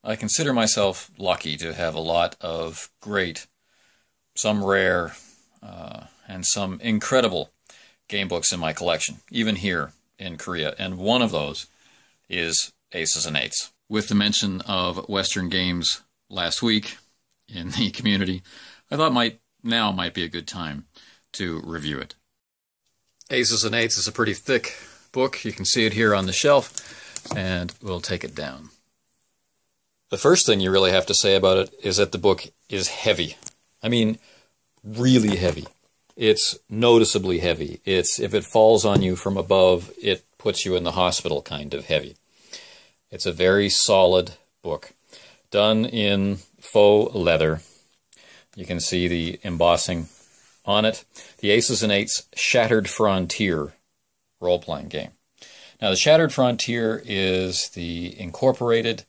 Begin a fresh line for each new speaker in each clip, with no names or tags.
I consider myself lucky to have a lot of great, some rare, and some incredible game books in my collection, even here in Korea. And one of those is Aces and Eights. With the mention of Western games last week in the community, I thought now might be a good time to review it. Aces and Eights is a pretty thick book. You can see it here on the shelf, and we'll take it down. The first thing you really have to say about it is that the book is heavy. I mean, really heavy. It's noticeably heavy. If it falls on you from above, it puts you in the hospital kind of heavy. It's a very solid book, done in faux leather. You can see the embossing on it. The Aces and Eights Shattered Frontier role-playing game. Now, the Shattered Frontier is the incorporated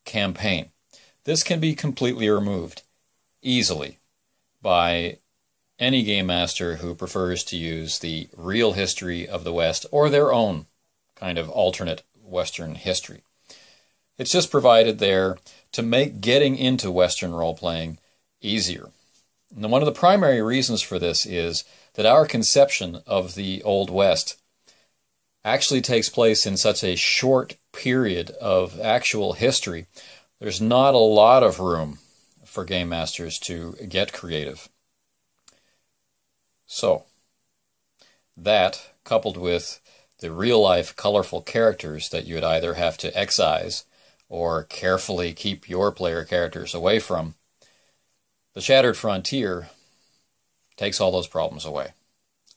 campaign. This can be completely removed easily by any game master who prefers to use the real history of the West or their own kind of alternate Western history. It's just provided there to make getting into Western role-playing easier. And one of the primary reasons for this is that our conception of the Old West actually takes place in such a short period of actual history. There's not a lot of room for game masters to get creative. So, that, coupled with the real-life colorful characters that you would either have to excise or carefully keep your player characters away from, the Shattered Frontier takes all those problems away.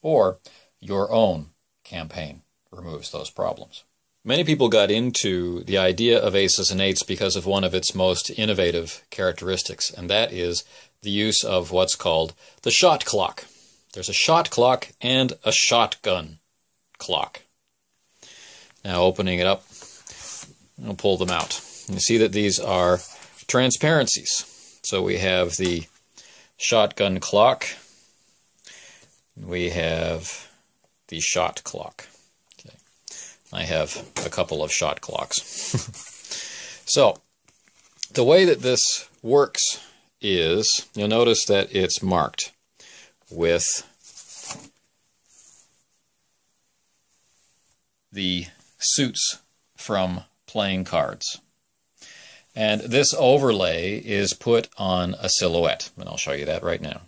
Or your own campaign removes those problems. Many people got into the idea of Aces and Eights because of one of its most innovative characteristics, and that is the use of what's called the shot clock. There's a shot clock and a shotgun clock. Now, opening it up, I'll pull them out. You see that these are transparencies. So we have the shotgun clock, we have the shot clock. Okay. I have a couple of shot clocks. So, the way that this works is, you'll notice that it's marked with the suits from playing cards. And this overlay is put on a silhouette, and I'll show you that right now.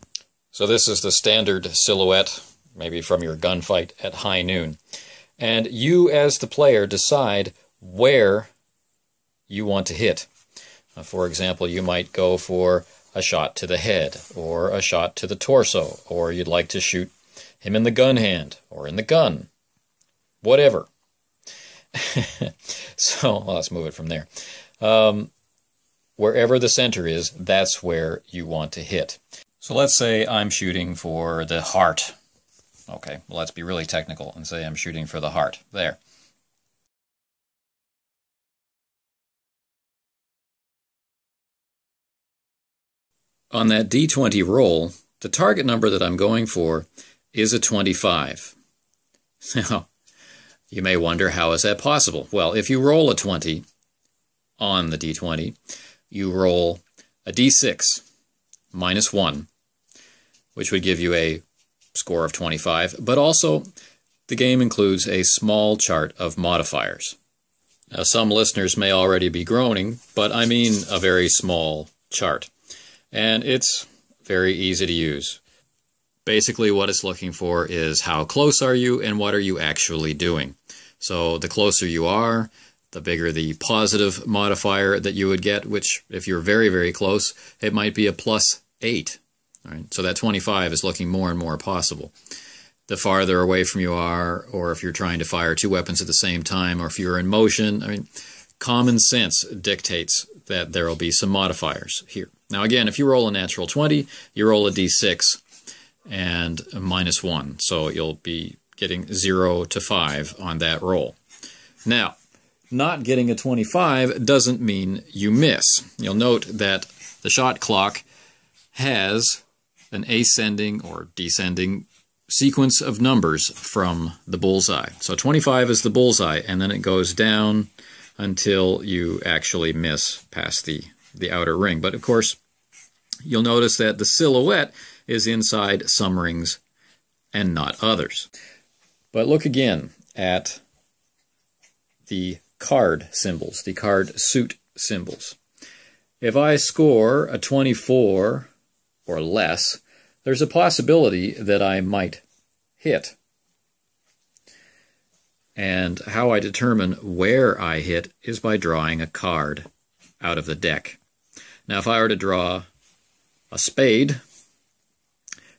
So this is the standard silhouette, maybe from your gunfight at high noon. And you, as the player, decide where you want to hit. For example, you might go for a shot to the head, or a shot to the torso, or you'd like to shoot him in the gun hand, or in the gun. Whatever. So, well, let's move it from there. Wherever the center is, that's where you want to hit. So let's say I'm shooting for the heart. Okay, well, let's be really technical and say I'm shooting for the heart. There. On that D20 roll, the target number that I'm going for is a 25. Now, you may wonder, how is that possible? Well, if you roll a 20 on the D20, you roll a D6 minus 1, which would give you a score of 25, but also the game includes a small chart of modifiers. Now, some listeners may already be groaning, but I mean a very small chart, and it's very easy to use. Basically, what it's looking for is how close are you and what are you actually doing. So the closer you are, the bigger the positive modifier that you would get, which, if you're very, very close, it might be a +8. All right? So that 25 is looking more and more possible. The farther away from you are, or if you're trying to fire two weapons at the same time, or if you're in motion, I mean, common sense dictates that there will be some modifiers here. Now again, if you roll a natural 20, you roll a d6 and a -1. So you'll be getting 0 to 5 on that roll. Now, not getting a 25 doesn't mean you miss. You'll note that the shot clock has an ascending or descending sequence of numbers from the bullseye. So 25 is the bullseye, and then it goes down until you actually miss past the outer ring. But of course, you'll notice that the silhouette is inside some rings and not others. But look again at the card symbols, the card suit symbols. If I score a 24 or less, there's a possibility that I might hit. And how I determine where I hit is by drawing a card out of the deck. Now, if I were to draw a spade,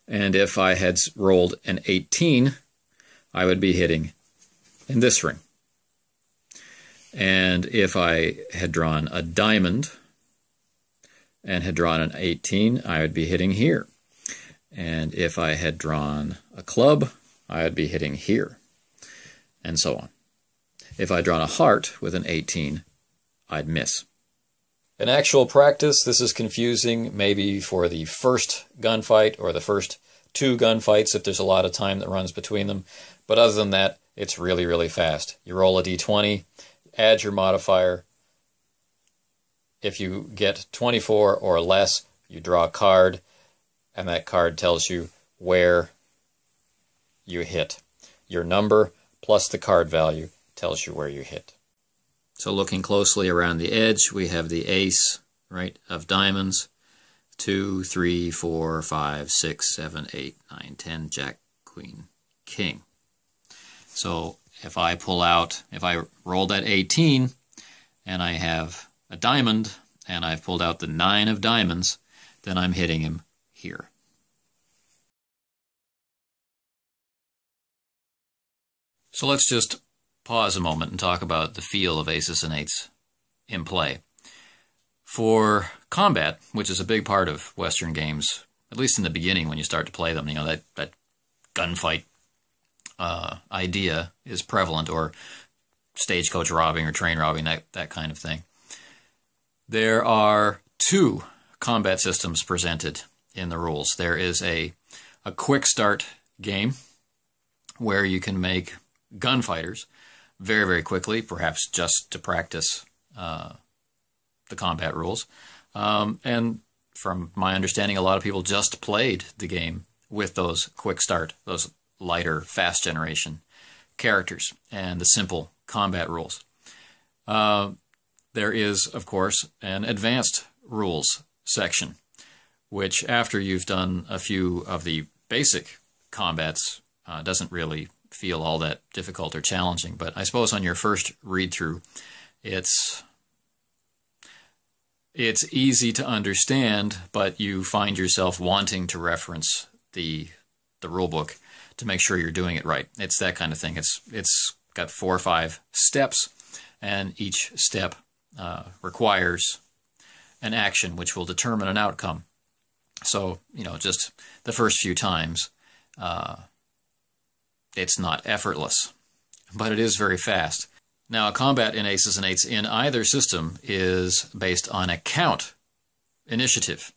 and if I had rolled an 18, I would be hitting in this ring. And if I had drawn a diamond and had drawn an 18, I would be hitting here. And if I had drawn a club, I would be hitting here, and so on. If I'd drawn a heart with an 18, I'd miss. In actual practice, this is confusing maybe for the first gunfight or the first 2 gunfights if there's a lot of time that runs between them. But other than that, it's really, really fast. You roll a d20, add your modifier. If you get 24 or less, you draw a card, and that card tells you where you hit. Your number plus the card value tells you where you hit. So looking closely around the edge, we have the ace, right, of diamonds. 2, 3, 4, 5, 6, 7, 8, 9, 10, jack, queen, king. So if I roll that 18 and I have a diamond and I've pulled out the 9 of diamonds, then I'm hitting him here. So let's just pause a moment and talk about the feel of Aces and Eights in play. For combat, which is a big part of Western games, at least in the beginning when you start to play them, you know, that gunfight idea is prevalent, or stagecoach robbing or train robbing, that kind of thing. There are 2 combat systems presented in the rules. There is a quick start game where you can make gunfighters very, very quickly, perhaps just to practice the combat rules. And from my understanding, a lot of people just played the game with those quick start, those lighter, fast generation characters and the simple combat rules. There is, of course, an advanced rules section, which after you've done a few of the basic combats, doesn't really feel all that difficult or challenging. But I suppose on your first read-through, it's easy to understand, but you find yourself wanting to reference the rule book to make sure you're doing it right. It's that kind of thing. It's got 4 or 5 steps, and each step requires an action which will determine an outcome. So, you know, just the first few times, it's not effortless, but it is very fast. Now, combat in Aces and Eights in either system is based on a count initiative,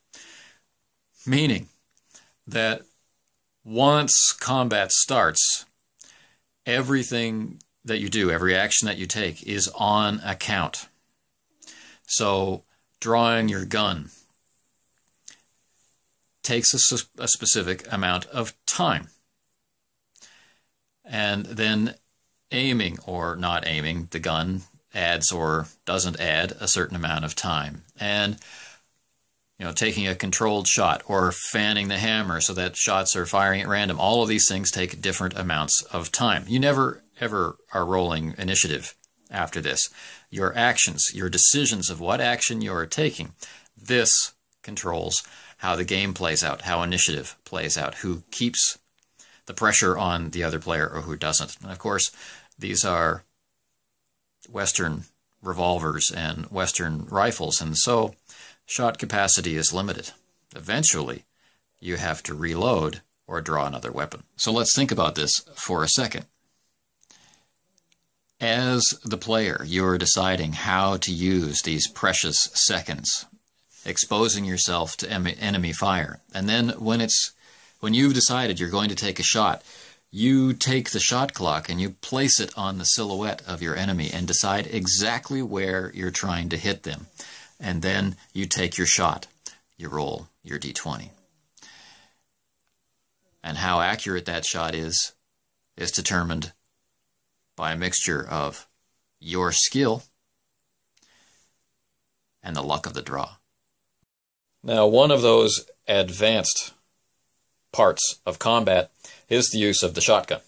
meaning that once combat starts, everything that you do, every action that you take is on a count. So drawing your gun takes a specific amount of time. And then aiming or not aiming the gun adds or doesn't add a certain amount of time. And, you know, taking a controlled shot or fanning the hammer so that shots are firing at random, all of these things take different amounts of time. You never, ever are rolling initiative after this. Your actions, your decisions of what action you are taking, this controls how the game plays out, how initiative plays out, who keeps the pressure on the other player or who doesn't. And of course, these are Western revolvers and Western rifles, and so shot capacity is limited. Eventually, you have to reload or draw another weapon. So let's think about this for a second. As the player, you're deciding how to use these precious seconds, exposing yourself to enemy fire. And then when you've decided you're going to take a shot, you take the shot clock and you place it on the silhouette of your enemy and decide exactly where you're trying to hit them. And then you take your shot. You roll your d20. And how accurate that shot is determined by a mixture of your skill and the luck of the draw. Now, one of those advanced parts of combat is the use of the shotgun.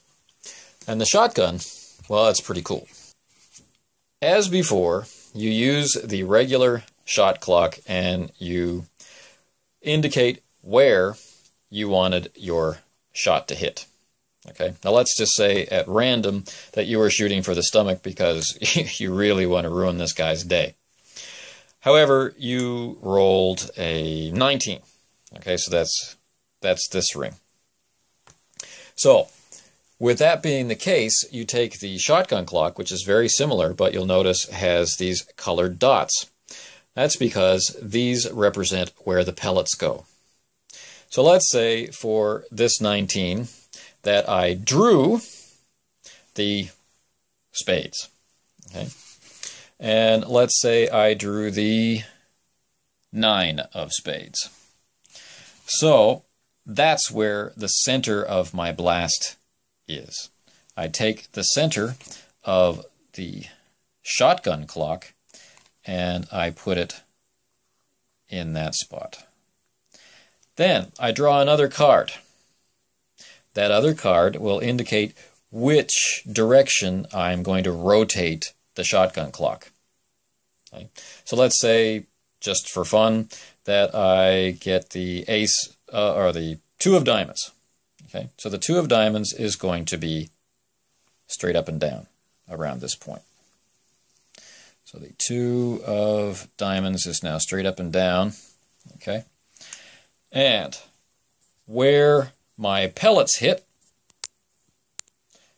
And the shotgun, well, it's pretty cool. As before, you use the regular shot clock and you indicate where you wanted your shot to hit. Okay, now let's just say at random that you were shooting for the stomach because you really want to ruin this guy's day. However, you rolled a 19. Okay, so that's this ring. So, with that being the case, you take the shotgun clock, which is very similar, but you'll notice has these colored dots. That's because these represent where the pellets go. So let's say for this 19 that I drew the spades. Okay? And let's say I drew the 9 of spades. So that's where the center of my blast is. I take the center of the shotgun clock and I put it in that spot. Then I draw another card. That other card will indicate which direction I'm going to rotate the shotgun clock. Okay. So let's say, just for fun, that I get the ace or the 2 of diamonds. Okay, so the 2 of diamonds is going to be straight up and down around this point. So the 2 of diamonds is now straight up and down. Okay, and where my pellets hit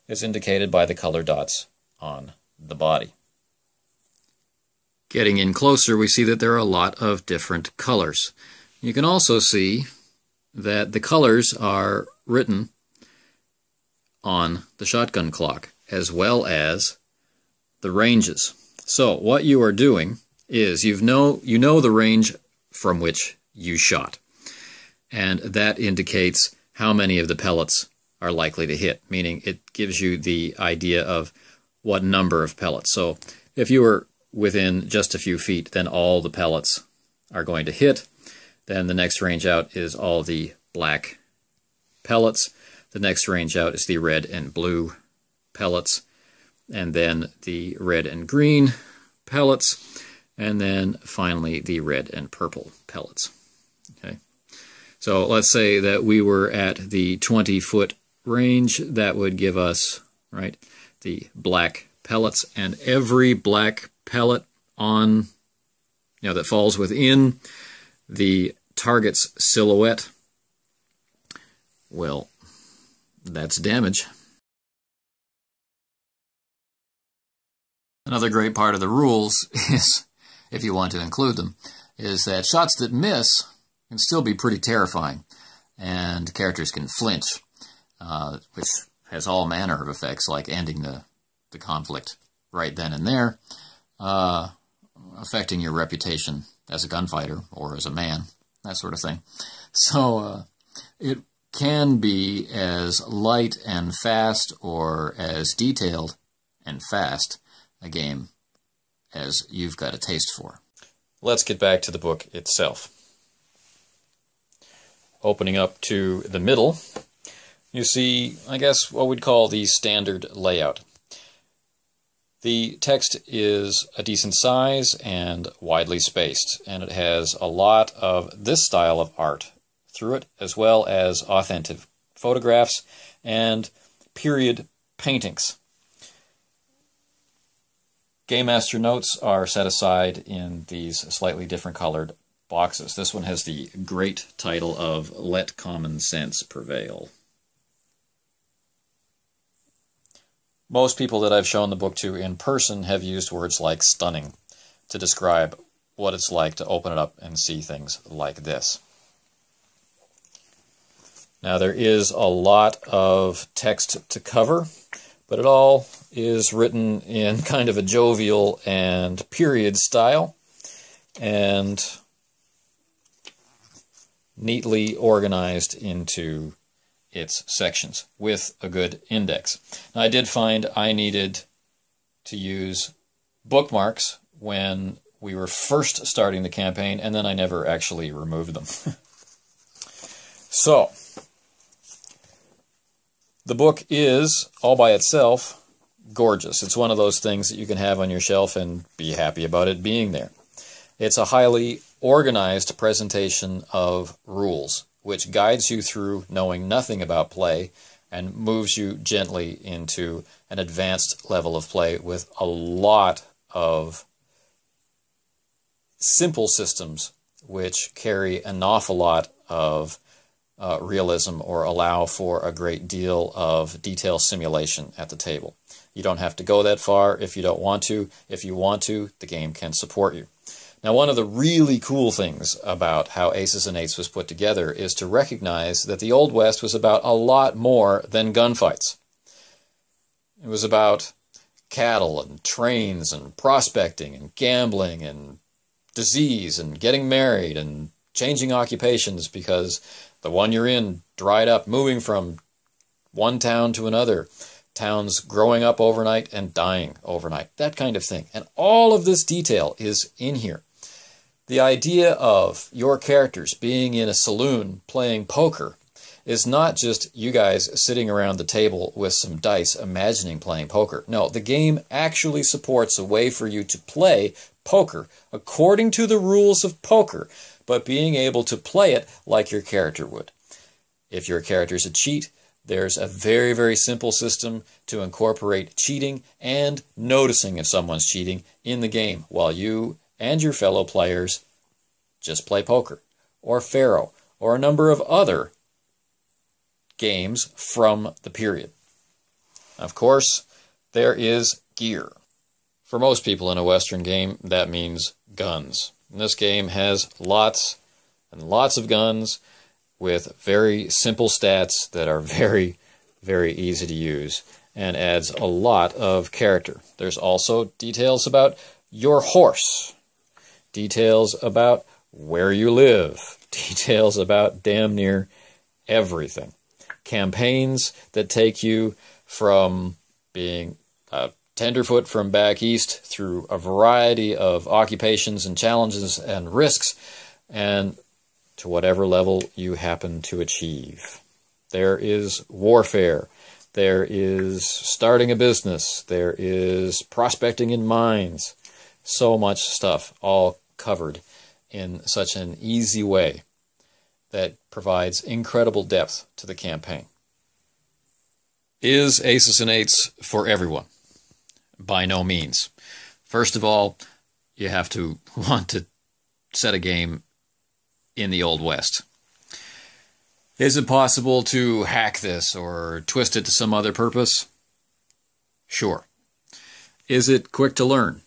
is indicated by the color dots on the body. Getting in closer, we see that there are a lot of different colors. You can also see that the colors are written on the shotgun clock, as well as the ranges. So what you are doing is you know the range from which you shot, and that indicates how many of the pellets are likely to hit, meaning it gives you the idea of what number of pellets. So if you were within just a few feet, then all the pellets are going to hit. Then the next range out is all the black pellets. The next range out is the red and blue pellets. And then the red and green pellets. And then finally the red and purple pellets. Okay. So let's say that we were at the 20-foot range. That would give us, right, the black pellets, and every black pellet on, that falls within the target's silhouette, well, that's damage. Another great part of the rules is, if you want to include them, is that shots that miss can still be pretty terrifying, and characters can flinch, which has all manner of effects, like ending the conflict right then and there, affecting your reputation as a gunfighter or as a man, that sort of thing. So it can be as light and fast or as detailed and fast a game as you've got a taste for. Let's get back to the book itself. Opening up to the middle, you see, I guess, what we'd call the standard layout. The text is a decent size and widely spaced, and it has a lot of this style of art through it, as well as authentic photographs and period paintings. Game Master notes are set aside in these slightly different colored boxes. This one has the great title of Let Common Sense Prevail. Most people that I've shown the book to in person have used words like stunning to describe what it's like to open it up and see things like this. Now there is a lot of text to cover, but it all is written in kind of a jovial and period style, and neatly organized into its sections with a good index. Now, I did find I needed to use bookmarks when we were first starting the campaign, and then I never actually removed them. So, the book is, all by itself, gorgeous. It's one of those things that you can have on your shelf and be happy about it being there. It's a highly organized presentation of rules, which guides you through knowing nothing about play and moves you gently into an advanced level of play with a lot of simple systems which carry an awful lot of realism or allow for a great deal of detail simulation at the table. You don't have to go that far if you don't want to. If you want to, the game can support you. Now, one of the really cool things about how Aces and Eights was put together is to recognize that the Old West was about a lot more than gunfights. It was about cattle and trains and prospecting and gambling and disease and getting married and changing occupations because the one you're in dried up, moving from one town to another, towns growing up overnight and dying overnight, that kind of thing. And all of this detail is in here. The idea of your characters being in a saloon playing poker is not just you guys sitting around the table with some dice imagining playing poker. No, the game actually supports a way for you to play poker according to the rules of poker, but being able to play it like your character would. If your character's a cheat, there's a very, very simple system to incorporate cheating and noticing if someone's cheating in the game while you and your fellow players just play poker, or Faro, or a number of other games from the period. Of course, there is gear. For most people in a Western game, that means guns. And this game has lots and lots of guns with very simple stats that are very, very easy to use and adds a lot of character. There's also details about your horse, details about where you live, details about damn near everything. Campaigns that take you from being a tenderfoot from back east through a variety of occupations and challenges and risks and to whatever level you happen to achieve. There is warfare. There is starting a business. There is prospecting in mines. So much stuff all covered in such an easy way that provides incredible depth to the campaign. Is Aces and Eights for everyone? By no means. First of all, you have to want to set a game in the Old West. Is it possible to hack this or twist it to some other purpose? Sure. Is it quick to learn?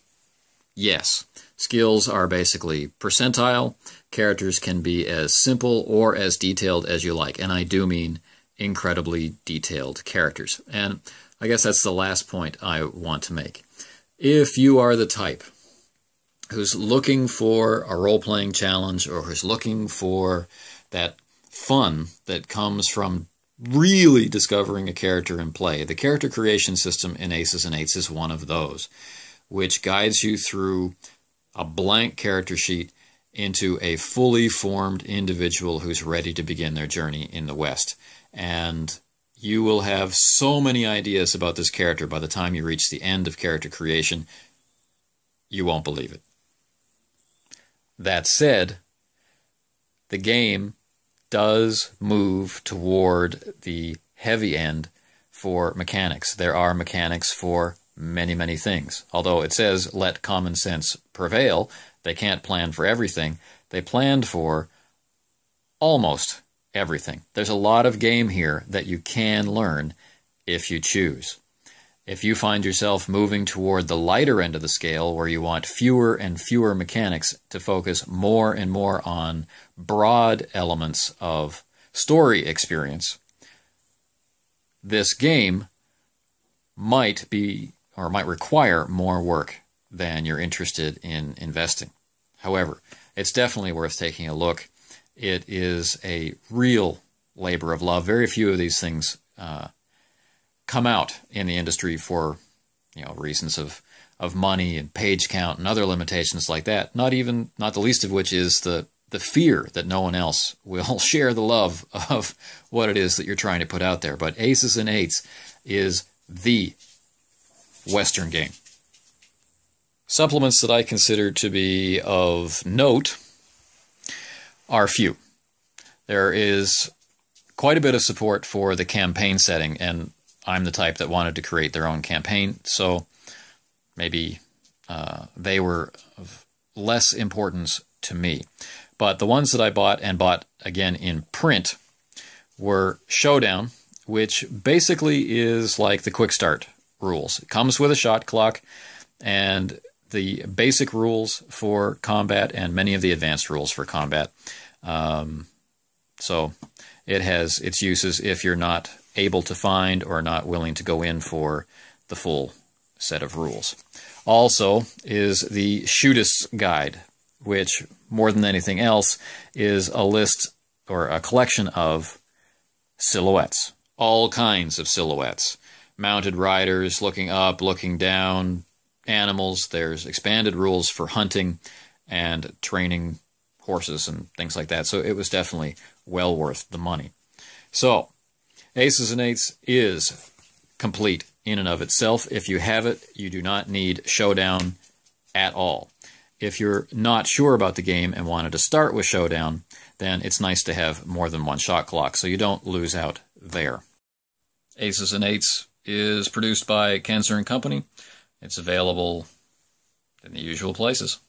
Yes. Skills are basically percentile. Characters can be as simple or as detailed as you like, and I do mean incredibly detailed characters. And I guess that's the last point I want to make. If you are the type who's looking for a role-playing challenge or who's looking for that fun that comes from really discovering a character in play, the character creation system in Aces and Eights is one of those, which guides you through a blank character sheet into a fully formed individual who's ready to begin their journey in the West. And you will have so many ideas about this character by the time you reach the end of character creation, you won't believe it. That said, the game does move toward the heavy end for mechanics. There are mechanics for many, many things. Although it says, let common sense prevail, they can't plan for everything. They planned for almost everything. There's a lot of game here that you can learn if you choose. If you find yourself moving toward the lighter end of the scale where you want fewer and fewer mechanics to focus more and more on broad elements of story experience, this game might be, or might require more work than you're interested in investing. However, it's definitely worth taking a look. It is a real labor of love. Very few of these things come out in the industry for reasons of money and page count and other limitations like that. Not the least of which is the fear that no one else will share the love of what it is that you're trying to put out there. But Aces and Eights is the Western game. Supplements that I consider to be of note are few. There is quite a bit of support for the campaign setting, and I'm the type that wanted to create their own campaign, so maybe they were of less importance to me. But the ones that I bought, and bought again in print, were Showdown, which basically is like the Quick Start rules. It comes with a shot clock and the basic rules for combat and many of the advanced rules for combat. So it has its uses if you're not able to find or not willing to go in for the full set of rules. Also is the Shootist's Guide, which more than anything else is a list or a collection of silhouettes. All kinds of silhouettes. Mounted riders, looking up, looking down, animals. There's expanded rules for hunting and training horses and things like that. So it was definitely well worth the money. So Aces and Eights is complete in and of itself. If you have it, you do not need Showdown at all. If you're not sure about the game and wanted to start with Showdown, then it's nice to have more than one shot clock so you don't lose out there. Aces and Eights is produced by Kenzer Company. It's available in the usual places.